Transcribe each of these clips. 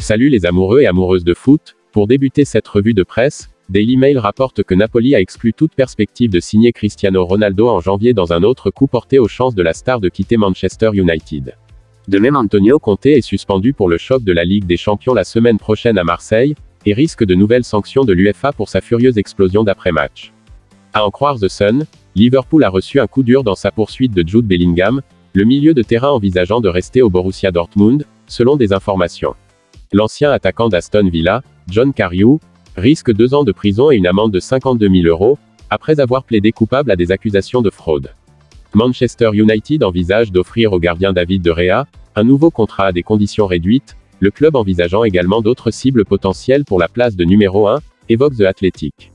Salut les amoureux et amoureuses de foot, pour débuter cette revue de presse, Daily Mail rapporte que Napoli a exclu toute perspective de signer Cristiano Ronaldo en janvier dans un autre coup porté aux chances de la star de quitter Manchester United. De même, Antonio Conte est suspendu pour le choc de la Ligue des Champions la semaine prochaine à Marseille, et risque de nouvelles sanctions de l'UEFA pour sa furieuse explosion d'après-match. À en croire The Sun, Liverpool a reçu un coup dur dans sa poursuite de Jude Bellingham, le milieu de terrain envisageant de rester au Borussia Dortmund, selon des informations. L'ancien attaquant d'Aston Villa, John Carew, risque 2 ans de prison et une amende de 52 000 €, après avoir plaidé coupable à des accusations de fraude. Manchester United envisage d'offrir au gardien David De Gea un nouveau contrat à des conditions réduites, le club envisageant également d'autres cibles potentielles pour la place de numéro 1, évoque The Athletic.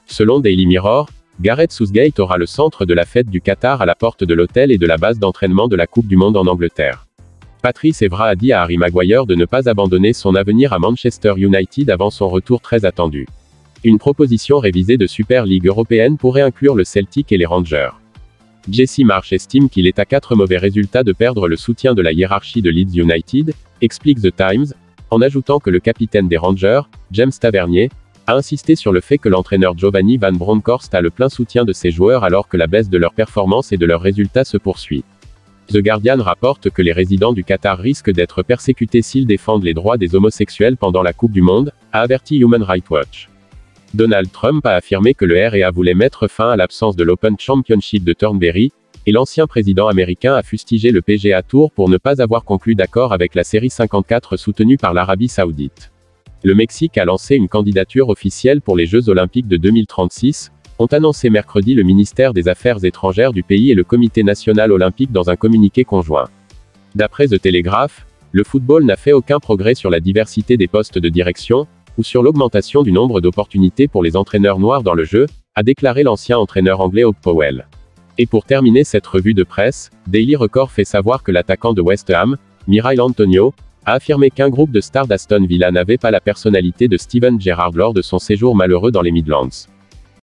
Selon Daily Mirror, Gareth Southgate aura le centre de la fête du Qatar à la porte de l'hôtel et de la base d'entraînement de la Coupe du Monde en Angleterre. Patrice Evra a dit à Harry Maguire de ne pas abandonner son avenir à Manchester United avant son retour très attendu. Une proposition révisée de Super League européenne pourrait inclure le Celtic et les Rangers. Jesse Marsch estime qu'il est à 4 mauvais résultats de perdre le soutien de la hiérarchie de Leeds United, explique The Times, en ajoutant que le capitaine des Rangers, James Tavernier, a insisté sur le fait que l'entraîneur Giovanni Van Bronckhorst a le plein soutien de ses joueurs alors que la baisse de leur performance et de leurs résultats se poursuit. The Guardian rapporte que les résidents du Qatar risquent d'être persécutés s'ils défendent les droits des homosexuels pendant la Coupe du Monde, a averti Human Rights Watch. Donald Trump a affirmé que le R&A voulait mettre fin à l'absence de l'Open Championship de Thornbury, et l'ancien président américain a fustigé le PGA Tour pour ne pas avoir conclu d'accord avec la série 54 soutenue par l'Arabie Saoudite. Le Mexique a lancé une candidature officielle pour les Jeux Olympiques de 2036, ont annoncé mercredi le ministère des Affaires étrangères du pays et le Comité national olympique dans un communiqué conjoint. D'après The Telegraph, le football n'a fait aucun progrès sur la diversité des postes de direction, ou sur l'augmentation du nombre d'opportunités pour les entraîneurs noirs dans le jeu, a déclaré l'ancien entraîneur anglais Hogg Powell. Et pour terminer cette revue de presse, Daily Record fait savoir que l'attaquant de West Ham, Miralem Antonio, a affirmé qu'un groupe de stars d'Aston Villa n'avait pas la personnalité de Steven Gerrard lors de son séjour malheureux dans les Midlands.